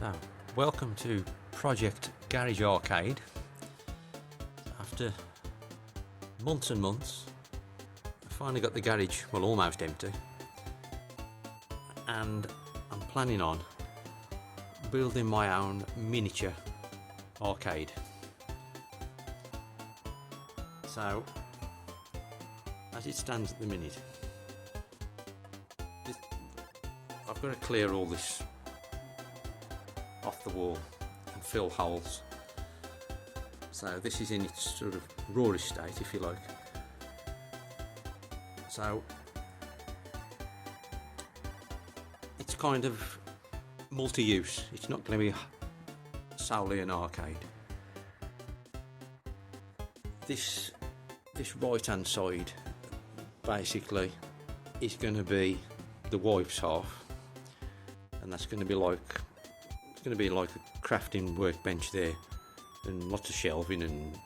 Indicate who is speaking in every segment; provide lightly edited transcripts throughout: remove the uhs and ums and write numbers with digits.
Speaker 1: So, welcome to Project Garage Arcade. After months and months, I finally got the garage, well, almost empty, and I'm planning on building my own miniature arcade. So, as it stands at the minute, I've got to clear all this off the wall and fill holes. So this is in its sort of rawish state, if you like. So it's kind of multi-use. It's not going to be solely an arcade. This right hand side basically is going to be the wife's half, and that's going to be like a crafting workbench there, and lots of shelving and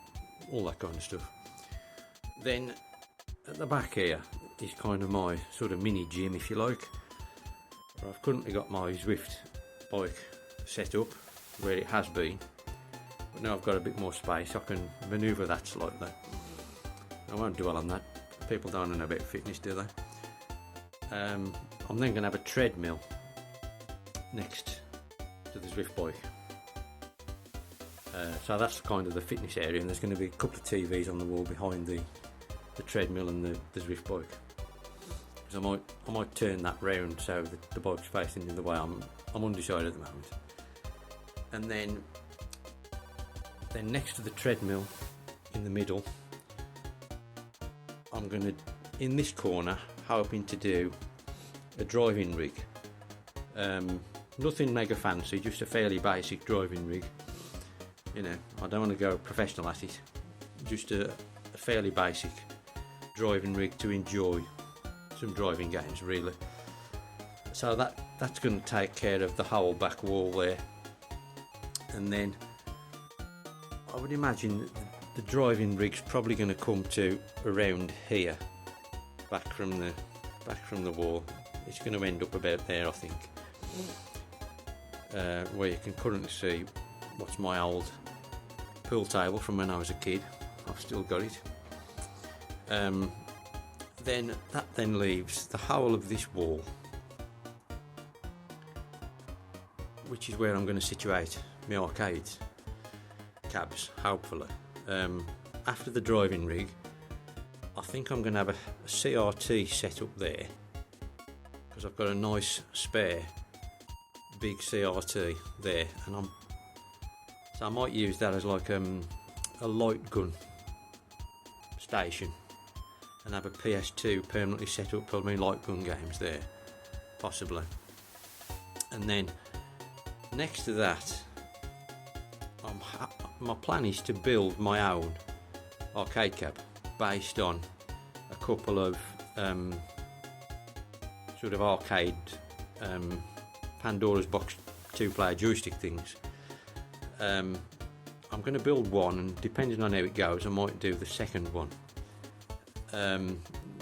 Speaker 1: all that kind of stuff. Then at the back here is kind of my sort of mini gym, if you like. I've currently got my Zwift bike set up where it has been, but now I've got a bit more space. I can manoeuvre that slightly. I won't dwell on that. People don't know about fitness, do they? I'm then going to have a treadmill next to the Zwift bike. So that's kind of the fitness area, and there's going to be a couple of TVs on the wall behind the treadmill and the Zwift bike. Because I might turn that round so that the bike's facing the other way. I'm undecided at the moment. And then next to the treadmill in the middle, I'm going to, in this corner, hoping to do a driving rig. Nothing mega fancy, just a fairly basic driving rig. You know, I don't want to go professional at it. Just a fairly basic driving rig to enjoy some driving games, really. So that's going to take care of the whole back wall there. And then I would imagine the driving rig's probably going to come to around here, back from the wall. It's going to end up about there, I think. Where you can currently see what's my old pool table from when I was a kid. I've still got it. Then that leaves the whole of this wall, which is where I'm going to situate my arcade cabs, hopefully. After the driving rig, I think I'm going to have a CRT set up there, because I've got a nice spare big CRT there, and so I might use that as like a light gun station, and have a PS2 permanently set up for my light gun games there, possibly. And then next to that, my plan is to build my own arcade cab based on a couple of sort of arcade Pandora's box 2-player joystick things. I'm going to build one, and depending on how it goes, I might do the second one,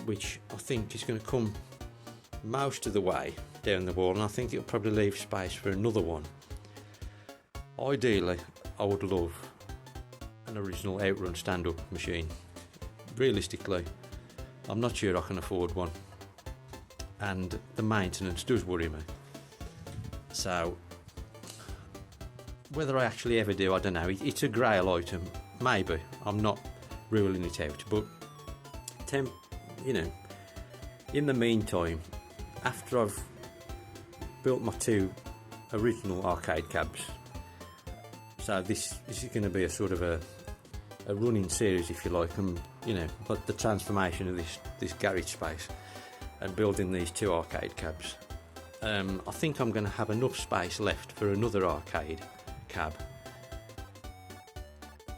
Speaker 1: which I think is going to come most of the way down the wall, and I think it'll probably leave space for another one. Ideally, I would love an original Outrun stand-up machine. Realistically, I'm not sure I can afford one, and the maintenance does worry me. So whether I actually ever do, I don't know. It's a grail item, maybe. I'm not ruling it out, but you know, in the meantime, after I've built my two original arcade cabs, so this is going to be a sort of a running series, if you like, and you know, but the transformation of this garage space and building these two arcade cabs. I think I'm going to have enough space left for another arcade cab.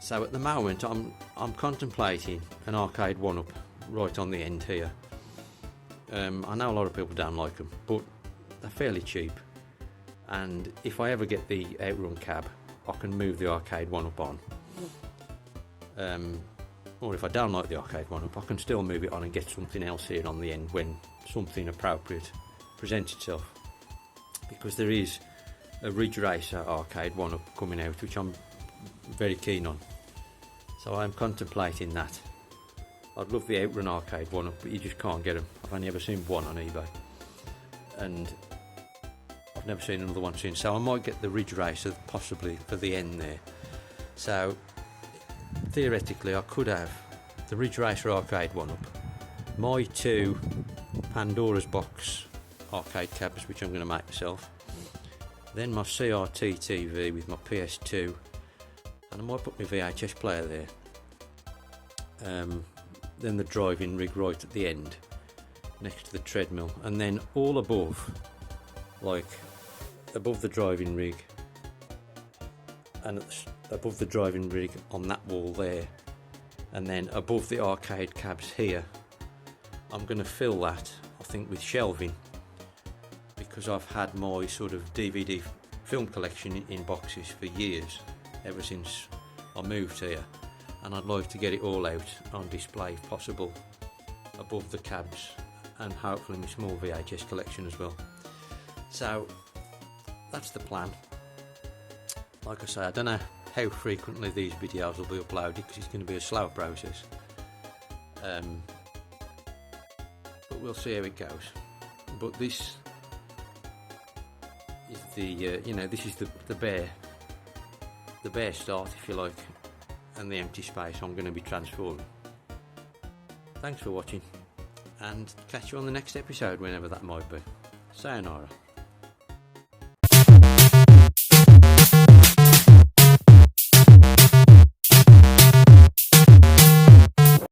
Speaker 1: So at the moment, I'm contemplating an arcade one-up right on the end here. I know a lot of people don't like them, but they're fairly cheap, and if I ever get the Outrun cab, I can move the arcade one-up on. Or if I don't like the arcade one-up, I can still move it on and get something else here on the end when something appropriate presents itself. Because there is a Ridge Racer arcade one-up coming out, which I'm very keen on. So I'm contemplating that. I'd love the Outrun arcade one-up, but you just can't get them. I've only ever seen one on eBay, and I've never seen another one since. So I might get the Ridge Racer possibly for the end there. So theoretically I could have the Ridge Racer arcade one-up, my 2 Pandora's Box arcade cabs, which I'm going to make myself, then my CRT TV with my PS2, and I might put my VHS player there, then the driving rig right at the end next to the treadmill, and then all above, like above the driving rig and above the driving rig on that wall there, and then above the arcade cabs here, I'm going to fill that, I think, with shelving, because I've had my sort of DVD film collection in boxes for years, ever since I moved here, and I'd like to get it all out on display if possible above the cabs, and hopefully my small VHS collection as well. So that's the plan. Like I say, I don't know how frequently these videos will be uploaded, because it's going to be a slow process, but we'll see how it goes. But this is the this is the bare start, if you like, and the empty space I'm going to be transforming. Thanks for watching, and catch you on the next episode, whenever that might be. Sayonara.